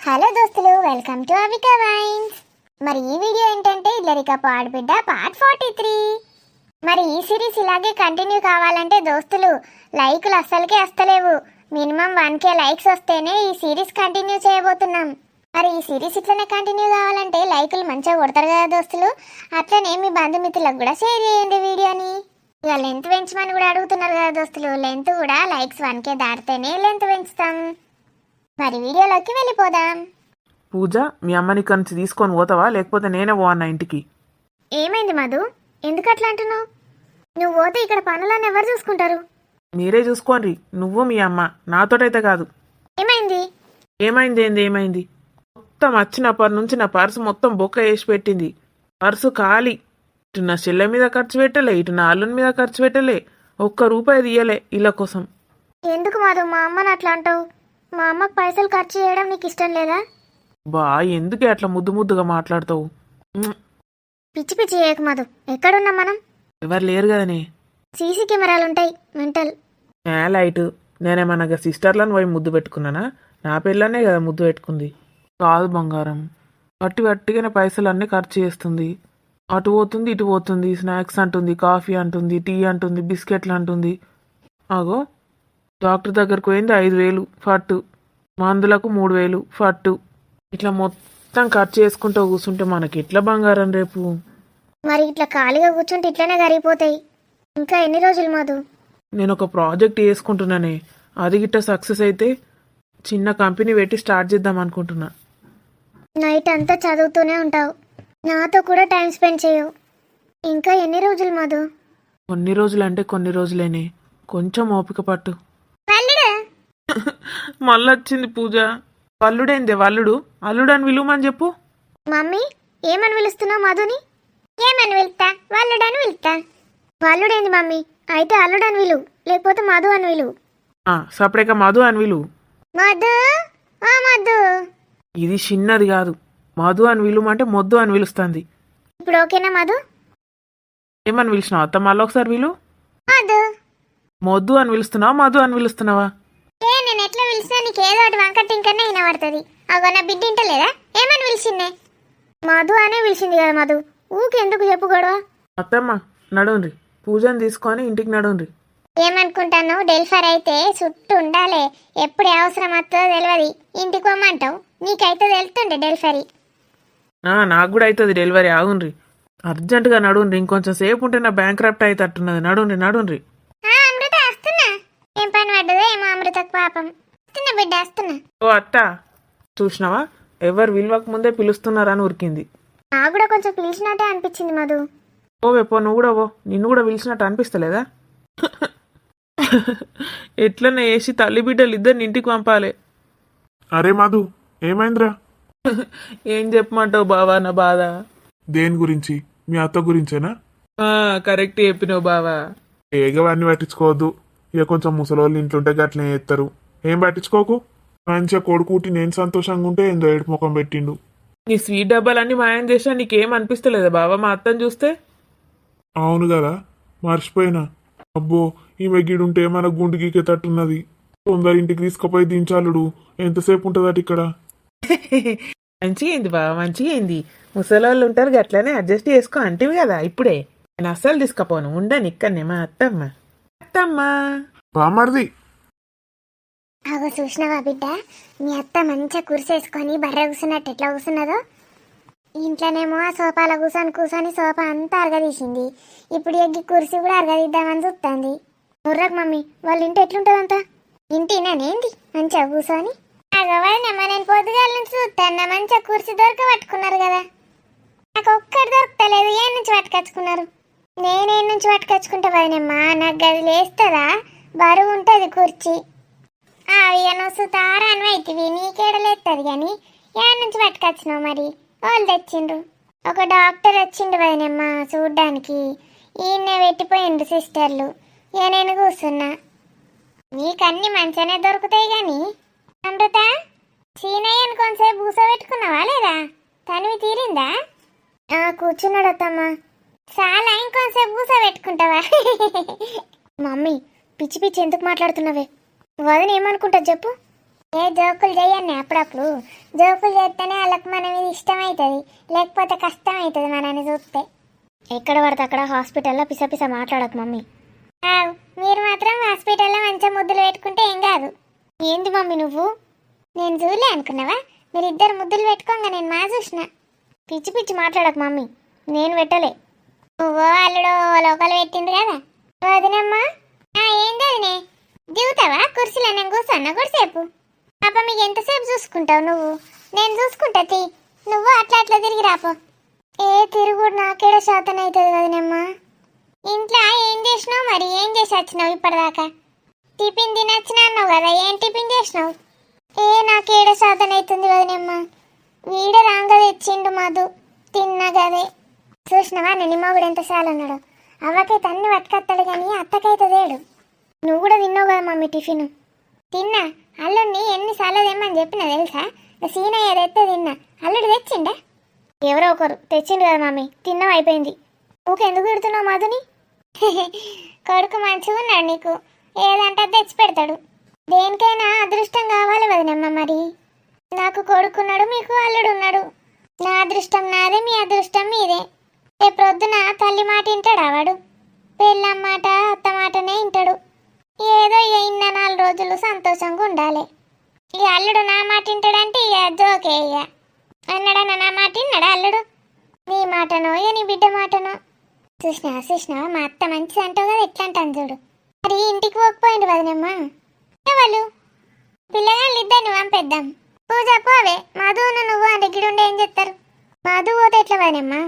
Hello దోస్తులు, welcome to Avika wines. మరి ఈ వీడియో ఏంటంటే ఇల్లరిక పాడుబిడ్డ పార్ట్ 43. మరి ఈ సిరీస్ ఇలాగే కంటిన్యూ కావాలంటే దోస్తులు లైకులు అస్సలకే వస్తలేవు. మినిమం 1K లైక్స్ వస్తేనే ఈ సిరీస్ కంటిన్యూ చేయబోతున్నాం. మరి ఈ సిరీస్ ఇట్లనే కంటిన్యూ కావాలంటే లైకులు మంచిగా కొడతారు కదా దోస్తులు. అట్లనే మీ బంధుమిత్రులకు కూడా షేర్ చేయండి వీడియోని. ఇక లెంత్ పెంచమని కూడా అడుగుతున్నారు కదా దోస్తులు. లెంత్ కూడా లైక్స్ 1K దాటితేనే లెంత్ పెంచుతాం. మరి వీడియోలోకి వెళ్ళిపోదాం. పూజ, మీ అమ్మని కంచి తీసుకొని పోతావా లేకపోతే నేనే పోవన్నా ఇంటికి? ఏమైంది మధు, ఎందుకు అట్లా అంటున్నావు? నువ్వు పోతే ఇక్కడ పనులను ఎవరు చూసుకుంటారు? మీరే చూసుకోండి, నువ్వు మీ అమ్మ. నాతోటైతే కాదు. ఏమైంది? ఏమైంది మొత్తం వచ్చినప్పటి నుంచి నా పర్సు మొత్తం బొక్క వేసి పెట్టింది. పర్సు ఖాళీ. ఇటు నా చెల్లె మీద ఖర్చు పెట్టలే, ఇటు నా అల్లుని మీద ఖర్చు పెట్టలే, ఒక్క రూపాయి తీయలే ఇళ్ళ కోసం. ఎందుకు మధు మా అమ్మని అట్లా అంటావు? మా అమ్మకు పైసలు ఖర్చు చేయడం నీకు ఇష్టం లేదా? బా, ఎందుకే అట్లా ముద్దుగా మాట్లాడతావు? పిచ్చి పిచ్చి చేయకు మధు. ఎక్కడున్నాం మనం? ఎవరు లేరు కదనే. సీసీ కెమెరాలు ఉంటాయి, మెంటల్. లైట్, నేనేమన్నా సిస్టర్లను పోయి ముద్దు పెట్టుకున్నానా? నా పిల్లనే కదా ముద్దు పెట్టుకుంది. కాదు బంగారం, వట్టిగానే పైసలన్నీ ఖర్చు చేస్తుంది. అటు పోతుంది ఇటు పోతుంది, స్నాక్స్ అంటుంది, కాఫీ అంటుంది, టీ అంటుంది, బిస్కెట్లు అంటుంది. అగో డాక్టర్ దగ్గరకు పోయింది 5,000 ఫట్టు, మందులకు 3,000 ఫట్టు. ఇట్లా మొత్తం ఖర్చు చేసుకుంటూ కూర్చుంటే మనకి ఎట్లా బంగారం రేపు? మరి ఇట్లా ఖాళీగా కూర్చుంటే ఇట్లనే కరిగిపోతాయి. ఇంకా ఎన్ని రోజులు మధు? నేను ఒక ప్రాజెక్ట్ చేసుకుంటున్నానే, అది గిట్ట సక్సెస్ అయితే చిన్న కంపెనీ పెట్టి స్టార్ట్ చేద్దాం అనుకుంటున్నా. నైట్ అంతా చదువుతూనే ఉంటావు, నాతో కూడా టైం స్పెండ్ చేయవు. ఇంకా ఎన్ని రోజులు మధు? కొన్ని రోజులు అంటే కొన్ని రోజులేనే, కొంచెం ఓపిక పట్టు. మళ్ళొచ్చింది పూజ. వల్లుడేందే వల్లుడు? అల్లుడు అని విలువమని చెప్పు. మమ్మీ, ఏమని పిలుస్తున్నావు మధుని? ఏమని పిలుస్తా? వల్లుడని పిలుస్తా. వల్లుడేంది మమ్మీ? అయితే అల్లుడని విలువు, లేకపోతే మధు అని విలువు. సపరేక మధు అని విలువు. మధు, ఆ మధు. ఇది చిన్నది కాదు, మధు అని విలువమంటే మొద్దు అని పిలుస్తుంది. ఇప్పుడు ఓకేనా మధు? ఏమని పిలిచినావు అత్త? మళ్ళీ ఒకసారి విలువ. మధు. మొద్దు అని పిలుస్తున్నావా మధు అని పిలుస్తున్నావా? నేను ఎట్లా పిలిచినా నీకు ఏదో ఒకటి వంకటింకనే వినబడుతుంది. అగో నా బిడ్డ ఇంటలేదా? ఏమని పిలిచిందే? మధు అనే పిలిచింది కదా మధు. ఊకెందుకు చెప్పు గొడవ? అత్తమ్మ నడుండ్రి, పూజని తీసుకొని ఇంటికి నడుండ్రి. ఏమనుకుంటాను, డెలిఫర్ అయితే చుట్టూ ఉండాలి. ఎప్పుడు అవసరం వస్తుందో తెలియదు. ఇంటికి పోమ్మంటావు, నీకైతే తెలుతుండే డెలివరీ. నాకు కూడా అవుతుంది డెలివరీ. ఆగుండ్రి, అర్జెంటుగా నడుండ్రి. ఇంకొంచెం సేపు ఉంటే నా బ్యాంక్ క్రాఫ్ట్ అయితే అట్టున్నది. నడుండ్రి. అమృత వస్తున్నా. ఏం పని పడ్డదో ఏమో అమృతకు పాపం. వస్తున్నా బిడ్డ, వస్తున్నా. ఓ అత్త, చూసినావా ఎవరు విలువకు ముందే పిలుస్తున్నారని ఉరికింది. నాకు కూడా కొంచెం పిలిచినట్టే అనిపించింది మధు. ఓవేపో, నువ్వు కూడా ఓ. నిన్ను కూడా పిలిచినట్టు అనిపిస్తలేదా? ఎట్లనే వేసి తల్లి బిడ్డలు ఇద్దరిని ఇంటికి పంపాలి. అరే మధు, ఏమైందిరా? ఏం చెప్పమంటావు బావా నా బాధ? దేని గురించి? మీ అత్త గురించేనా? కరెక్ట్ చెప్పినావు బావా. ఏగవన్నీ పట్టించుకోవద్దు. ఇక కొంచెం ముసలోళ్ళు ఇంట్లుంటే గట్లనే చేస్తారు. ఏం పట్టించుకోకు. మంచిగా కొడుకుటి నేను సంతోషంగా ఉంటే ఏందో ఏడు ముఖం పెట్టిండు. నీ స్వీట్ డబ్బాలన్నీ మాయం చేసినా నీకేం అనిపిస్తలేదా బావా మా అత్తని చూస్తే? అవును కదా, మర్చిపోయినా. అబ్బో, ఈమె గిడుంటే మన గుండు గీకేటట్టున్నది. తొందర ఇంటికి తీసుకుపోయి దించాలుడు. ఎంతసేపు ఉంటుందట ఇక్కడ? మంచిగా అయింది బావా, మంచిగా అయింది. ముసలాళ్ళు ఉంటారు గట్లనే అడ్జస్ట్ చేసుకో అంటివి కదా ఇప్పుడే. నేను అస్సలు తీసుకపోను, ఉండని ఇక్కడనే మా అత్తమ్మ. బామర్ది. అగో చూసినావా బిడ్డ, మీ అత్త మంచిగా కురిసేసుకొని బర్రె కూర్చున్నట్టు ఎట్లా కూర్చున్నదో. ఇంట్లోనేమో ఆ సోఫాలో కూర్చొని సోఫా అంతా అరగదీసింది. ఇప్పుడు ఎగ్గి కుర్చీ కూడా అరగదిద్దామని చూస్తుంది. ముర్రకు మమ్మీ, వాళ్ళ ఇంటి ఎట్లుంటుందంతా? ఇంటినేంది మంచిగా కూర్చొని? అగవదనమ్మా, నేను పొద్దుగాల నుంచి చూస్తాను. మంచిగా కుర్చీ పట్టుకున్నారు కదా. నాకు ఒక్కటి దొరుకుతలేదు. ఏ నుంచి పట్టుకొచ్చుకున్నారు? నేనే నుంచి పట్టుకొచ్చుకుంటా వదినమ్మా. నాకు గది లేస్తుందా? బరువు ఉంటుంది కుర్చీ. అవి నొసుతారా అని అవుతుంది, నీకేడలేస్తుంది. కానీ ఏ నుంచి పట్టుకొచ్చినావు? మరి వాళ్ళు తెచ్చిండ్రు. ఒక డాక్టర్ వచ్చిండు వదినమ్మా చూడ్డానికి. ఈయన్నే పెట్టిపోయిండ్రు సిస్టర్లు. ఇక నేను కూర్చున్నా. నీకన్నీ మంచిగానే దొరుకుతాయి. కానీ అమృత, సీనయ్యని కొంచెంసేపు కూర్చోబెట్టుకున్నావా లేదా? తనివి తీరిందా? కూర్చున్నాడు అత్తమ్మా. చాలా ఇంకొంచెంసేపు కూర్చోబెట్టుకుంటావా? మమ్మీ, పిచ్చి పిచ్చి ఎందుకు మాట్లాడుతున్నావే? వదిన ఏమనుకుంటా చెప్పు? ఏ జోకులు చేయను అప్పుడప్పుడు. జోకులు చేస్తేనే వాళ్ళకి మన మీద ఇష్టం అవుతుంది, లేకపోతే కష్టం అవుతుంది మనని చూస్తే. ఎక్కడ పడితే అక్కడ హాస్పిటల్లో పిస మాట్లాడకు మమ్మీ. మీరు మాత్రం హాస్పిటల్లో మంచిగా ముద్దులు పెట్టుకుంటే ఏం కాదు. ఏంది మమ్మీ నువ్వు? నేను చూడలే అనుకున్నావా? మీరిద్దరు ముద్దులు పెట్టుకోగా నేను మా చూసిన. పిచ్చి మాట్లాడకు మమ్మీ, నేను పెట్టలే. నువ్వో అల్లుడో లోకలు పెట్టింది కదా. వదినమ్మా ఏంది వదినే? దిగుతావా కుర్చీలో? నేను కూర్చున్నా కొద్దిసేపు. పాప మీకు ఎంతసేపు చూసుకుంటావు నువ్వు? నేను చూసుకుంటా తీ. నువ్వు అట్లా తిరిగి రాపో. ఏ తిరుగుడు నాకేడో శాతం అవుతుంది వదినమ్మా. ఇంట్లో ఏం చేసినావు మరి? ఏం చేసి వచ్చినావు ఇప్పటిదాకా? టిఫిన్ తినొచ్చినా అన్నావు కదా, ఏం టిఫిన్ చేసినావు? నాకేడో శాతం అవుతుంది వదినమ్మా. వీడ రాంగ తెచ్చిండు మధు, తిన్నా గదే. చూసినవా నేను మొగుడు ఎంత సాలు ఉన్నాడు. అవ్వకైతే అన్ని పట్టుకొస్తాడు కానీ అత్తకైతే తేడు. నువ్వు కూడా తిన్నావు కదా మమ్మీ టిఫిన్? తిన్నా. అల్లుడిని ఎన్నిసార్లు తెమ్మని చెప్పినా తెలుసా? సీనయ్య తెస్తే తిన్నా. అల్లుడు తెచ్చిండా? ఎవరో ఒకరు తెచ్చిండు కదా మమ్మీ, తిన్నావు అయిపోయింది. ఊకెందుకు పెడుతున్నావు మధుని? కొడుకు మంచిగా ఉన్నాడు నీకు, ఏదంటే తెచ్చి పెడతాడు. దేనికైనా అదృష్టం కావాలి వదినమ్మ. మరి నాకు కొడుకున్నాడు, మీకు అల్లుడు ఉన్నాడు. నా అదృష్టం నాదే, మీ అదృష్టం మీదే. రేపొద్దున తల్లి మాట వింటాడా వాడు? పెళ్ళం మాట అత్త మాటనే వింటాడు. ఏదో ఇక ఇన్న 4 రోజులు సంతోషంగా ఉండాలి. ఇక అల్లుడు నా మాట వింటాడంటే ఇక జోకే. ఇక అన్నాడన్న నా మాట విన్నాడా అల్లుడు? నీ మాటనో నీ బిడ్డ మాటనో. చూసినావా మా అత్త మంచిది అంటావు కదా, ఎట్లా అంటాను చూడు. మరి ఇంటికి పోకపోయింది వదినమ్మా. వాళ్ళు పిల్లగాళ్ళు ఇద్దరిని పంపేద్దాం. పూజ పోవే, మధును నువ్వు ఆ దగ్గరుండి ఏం చెప్తారు? మధు పోతే ఎట్లా వదినమ్మా?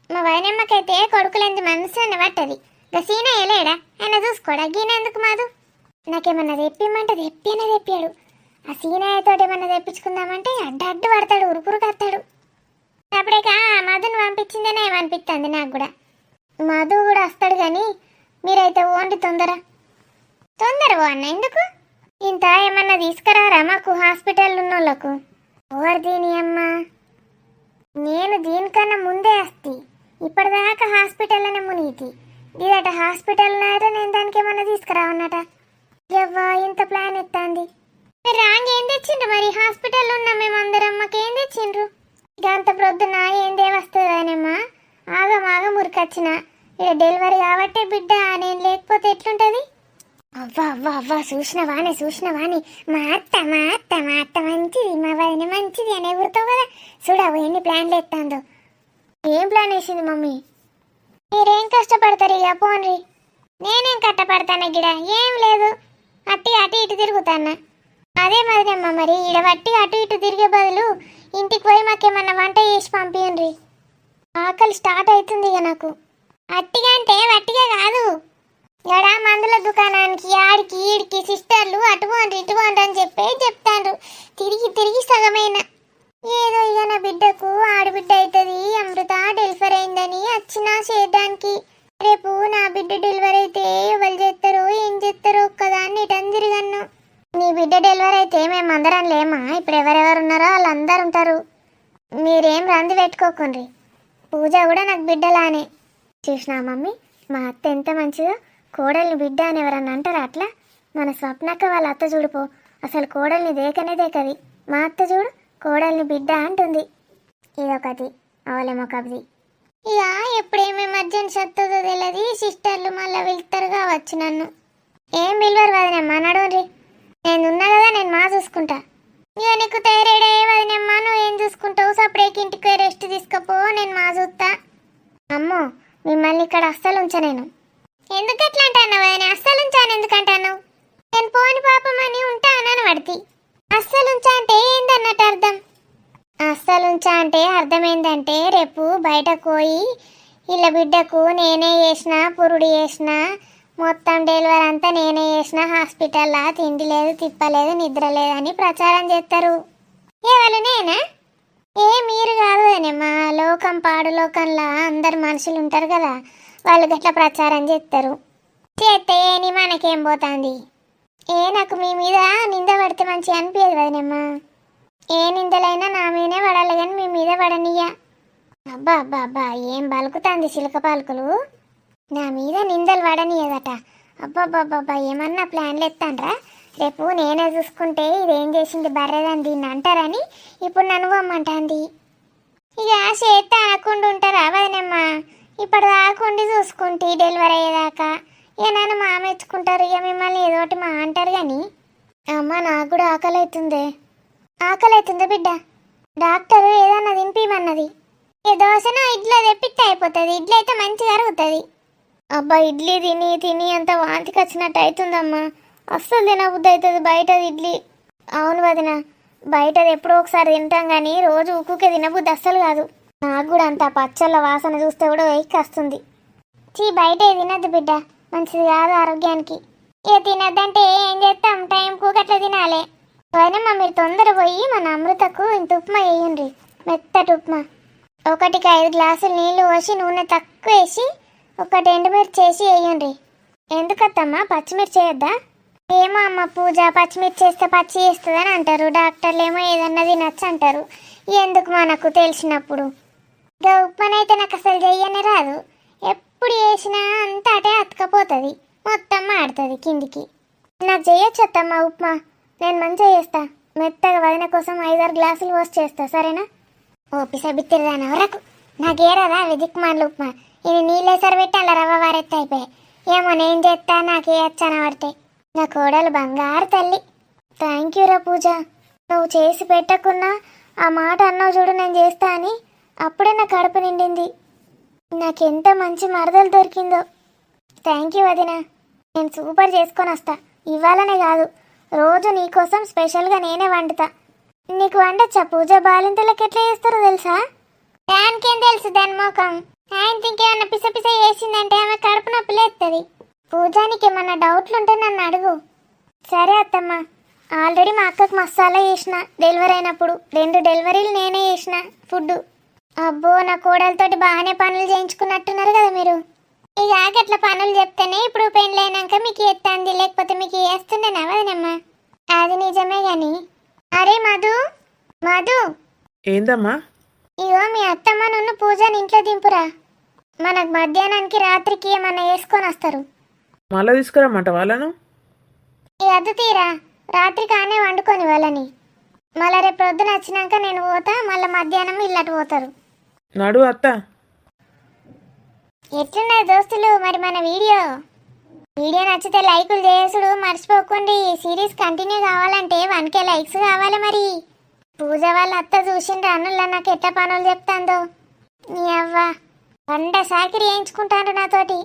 మా వదినమ్మకైతే కొడుకులేంది మనసు అని పట్టది. సీనయ్య లేడా? ఆయన చూసుకోడా? గీనెందుకు మధు? నాకేమన్నా తెప్పిమంటే తెప్పాడు. ఆ సీనయ్యతో ఏమన్నా తెప్పించుకుందామంటే అడ్డు పడతాడు, ఉరుకురు కత్తాడు. అప్పుడేక మధుని పంపించిందేనే ఏమనిపిస్తుంది నాకు కూడా. మధు కూడా వస్తాడు కానీ మీరైతే ఓండి తొందర పో అన్న. ఎందుకు ఇంత ఏమన్నా తీసుకురారా మాకు హాస్పిటల్ ఉన్న వాళ్ళకు? ఓర్ దీని అమ్మ, నేను దీనికన్నా ముందే వస్తి. ఇప్పటిదాకా హాస్పిటల్లోనే మునిగితి. ఇదట హాస్పిటల్ నాట, నేను దానికి ఏమన్నా తీసుకురావన్నట. ఎవ్వా ఇంత ప్లాన్ ఎత్తాంది. మీరు రాంగ్ ఏం తెచ్చిండ్రు మరి? హాస్పిటల్లో ఉన్నాం మేమందరం, మాకేం తెచ్చిండ్రు? ఇక అంత ప్రొద్దున ఏందే వస్తుందనేమ్మా. ఆగం ఉరికొచ్చిన. ఇక డెలివరీ కాబట్టే బిడ్డ, నేను లేకపోతే ఎట్లుంటుంది? అవ్వా చూసినవాని మా అత్త మంచిది, మా వదిన మంచిది అని ఎగురుతావు కదా. చూడవు ఎన్ని ప్లాన్లు ఎత్తాందో. ఏం ప్లాన్ వేసింది మమ్మీ? మీరేం కష్టపడతారు ఇక పోన్రి. నేనేం కట్టపడతాను గిడ? ఏం లేదు, అట్టి అటు ఇటు తిరుగుతానా. అదే మరినమ్మ, మరి ఈడ వట్టి అటు ఇటు తిరిగే బదులు ఇంటికి పోయి మాకేమన్నా వంట చేసి పంపించండి. ఆకలి స్టార్ట్ అవుతుంది ఇక నాకు. అట్టిగా అంటే వట్టిగా కాదు, ఎడా మందుల దుకాణానికి ఆడికి ఈడికి సిస్టర్లు అటు పోండి ఇటు పోండి అని చెప్తాండ్రు. తిరిగి సగమైన. ఏదో ఇక నా బిడ్డకు ఆడబిడ్డ అవుతుంది అమృత డెలివరీ అయిందని వచ్చినా చేయడానికి. రేపు నా బిడ్డ డెలివరీ అయితే ఎవరు చేస్తారో ఏం చేస్తారో ఒక్కదాన్ని ఇటని తిరిగన్ను. నీ బిడ్డ డెలివరీ అయితే మేము అందరం లేమా? ఇప్పుడు ఎవరెవరు ఉన్నారో వాళ్ళందరూ ఉంటారు. మీరేం రంది పెట్టుకోకండి. పూజ కూడా నాకు బిడ్డలానే. చూసినా మమ్మీ, మా అత్త ఎంత మంచిదో. కోడల్ని బిడ్డ అని ఎవరన్నా అంటారా అట్లా? మన స్వప్నక్క వాళ్ళ అత్త చూడిపో, అసలు కోడల్ని దేకది. మా అత్త చూడు, కోడల్ని బిడ్డ అంటుంది. ఇదొకటి అవలేమొకది. ఇక ఎప్పుడేమి ఎమర్జెన్సీ వస్తుందో తెలియదు. సిస్టర్లు మళ్ళీ వెళ్తారు కావచ్చు నన్ను. ఏం పిలవరు వదినమ్మా, నడవండి. నేను ఉన్నా కదా, నేను మా చూసుకుంటా. ఇక నీకు థైరాయిడ్ అయ్యే వదినమ్మా, నువ్వేం చూసుకుంటావు? సపరేట్ ఇంటికి రెస్ట్ తీసుకపో, నేను మా చూస్తా. అమ్మో, మిమ్మల్ని ఇక్కడ అస్సలు ఉంచ నేను. ఎందుకు ఎట్లా అంటున్నావు? ఆయన అస్సలు ఉంచాను ఎందుకంటున్నావు? నేను పోని పాపమని ఉంటా అని పడితే అస్సలు ఉంచా అంటే ఏందన్నట్టు అర్థం? అస్సలు ఉంచా అంటే అర్థం ఏంటంటే, రేపు బయటకు పోయి ఇలా బిడ్డకు నేనే చేసిన, పురుడు చేసిన, మొత్తం డెలివరీ అంతా నేనే చేసిన, హాస్పిటల్లో తిండి లేదు, తిప్పలేదు, నిద్ర లేదని ప్రచారం చేస్తారు. ఎవరు నేనా? మీరు కాదు మా లోకం, పాడు లోకంలో అందరు మనుషులు ఉంటారు కదా, వాళ్ళు గట్లా ప్రచారం చేస్తారు. చేస్తే ఏని మనకేం పోతుంది? నాకు మీ మీద నింద పడితే మంచిగా అనిపించదు వదినమ్మా. ఏ నిందలైనా నా మీదనే పడాలి కానీ మీ మీద పడనియ్యా. అబ్బా ఏం పలుకుతుంది చిలక పలుకులు. నా మీద నిందలు పడనియదట. అబ్బాబ్బాబ్బా ఏమన్నా ప్లాన్లు ఎత్తాండ్రా? రేపు నేనే చూసుకుంటే ఇదేం చేసింది బర్రెదని దీన్ని అంటారని ఇప్పుడు నన్ను పొమ్మంటాంది. ఇక చేస్తే అనకుండా ఉంటారా వదినమ్మ? ఇప్పుడు రాకుండి చూసుకుంటే డెలివరీ అయ్యేదాకా ఇక నన్ను మామెచ్చుకుంటారు, ఇక మిమ్మల్ని ఏదో ఒకటి మా అంటారు. కానీ అమ్మ నాకు కూడా ఆకలి అవుతుందే. ఆకలి అవుతుందా బిడ్డ? డాక్టర్ ఏదన్నా తినిపిమన్నది. ఏ దోశనో ఇడ్లీ తెప్పిస్తే అయిపోతుంది. ఇడ్లీ అయితే మంచిగా అరుగుతుంది. అబ్బా ఇడ్లీ తిని తిని అంత వాంతికి వచ్చినట్టు అవుతుందమ్మా. అస్సలు తినబుద్ధి అవుతుంది బయటది ఇడ్లీ. అవును వదిన, బయటది ఎప్పుడో ఒకసారి తింటాం కానీ రోజు ఉక్కుకే తినబుద్ధి అస్సలు కాదు. నాకు కూడా అంత పచ్చళ్ళ వాసన చూస్తే కూడా వెక్కి వస్తుంది. బయట తినద్దు బిడ్డ, మంచిది కాదు ఆరోగ్యానికి. ఇక తినద్దంటే ఏం చేస్తాం, టైంకు అట్లా తినాలి. వదినమ్మ మీరు తొందర పోయి మన అమృతకు ఇంత ఉప్మా వేయండి, మెత్తటి ఉప్మా. 1కి 5 గ్లాసులు నీళ్లు పోసి నూనె తక్కువ వేసి 1 ఎండుమిర్చి వేసి వేయండి. ఎందుకత్తమ్మా పచ్చిమిర్చి వేయద్దా? ఏమో అమ్మ, పూజ పచ్చిమిర్చి వేస్తే పచ్చి వేస్తుందని అంటారు. డాక్టర్లు ఏమో ఏదన్నా తినచ్చు అంటారు. ఎందుకు మనకు తెలిసినప్పుడు. ఇక ఉప్మానైతే నాకు అసలు చెయ్యనే రాదు. ఎప్పుడు వేసినా అంతా అటే అతకపోతుంది, మొత్తం మాడుతుంది కిందికి. నాకు చేయొచ్చు అత్తమ్మా ఉప్మా, నేను మంచిగా చేస్తా. మెత్తగా వదిన కోసం 5-6 గ్లాసులు పోసి చేస్తా, సరేనా? ఓపిస బిత్తిరిదాని వరకు నాకేరాదా విదిక్మాన్లు ఉప్మా. ఇది నీళ్ళేసరి పెట్టి అలా రవ్వ వారెత్త అయిపోయాయి. ఏమో నేను చేస్తా, నాకే వచ్చాన పడితే. నా కోడలు బంగారు తల్లి. థ్యాంక్ యూ రా పూజ. నువ్వు చేసి పెట్టకున్నా ఆ మాట అన్నావు చూడు నేను చేస్తా అని, అప్పుడే నా కడుపు నిండింది. నాకెంత మంచి మరదలు దొరికిందో. థ్యాంక్ యూ వదిన. నేను సూపర్ చేసుకొని వస్తా. ఇవాళనే కాదు, రోజు నీకోసం స్పెషల్గా నేనే వండుతా. నీకు వండొచ్చా పూజ? బాలింతలకు ఎట్లా చేస్తారో తెలుసా? దానికేం తెలుసు దాని మోకం. ఆయన ఇంకేమన్నా పిస పిస వేసిందంటే ఆమె కడుపు నొప్పి లేస్తుంది. పూజానికి ఏమన్నా డౌట్లు ఉంటే నన్ను అడుగు. సరే అత్తమ్మ. ఆల్రెడీ మా అక్కకు మసాలా చేసిన డెలివరీ అయినప్పుడు. 2 డెలివరీలు నేనే చేసిన ఫుడ్. అబ్బో నా కోడలతోటి బాగానే పనులు చేయించుకున్నట్టున్నారు కదా మీరు. ఇక అట్లా పనులు చెప్తేనే ఇప్పుడు పెళ్ళైనాక మీకు ఎత్తంది, లేకపోతే మీకు వేస్తుండేనా వదినమ్మా? అది నిజమే గాని. అరే మధు, మధు. ఏందమ్మా? ఇగో మీ అత్తమ్మ నన్ను పూజని ఇంట్లో దింపురా. మనకు మధ్యాహ్నానికి రాత్రికి ఏమన్నా వేసుకొని వస్తారు. మళ్ళీ తీసుకురమ్మంట వాళ్ళను? ఈ అద్దు తీరా, రాత్రి కానే వండుకొని వాళ్ళని. మళ్ళీ రేపు ప్రొద్దున వచ్చినాక నేను పోతా, మళ్ళీ మధ్యాహ్నం ఇల్లటు పోతారు. నడు అత్త. ఎట్లున్నారు దోస్తులు మరి మన వీడియో నచ్చితే లైకులు చేసుడు మర్చిపోకండి. ఈ సిరీస్ కంటిన్యూ కావాలంటే 1K లైక్స్ కావాలి. మరి పూజ వాళ్ళ అత్త చూసిండ్రు అన్నుల్లో నాకు ఎట్లా పనులు చెప్తాందో. నీ అవ్వ 100 సాకిరి వేయించుకుంటాను నాతోటి.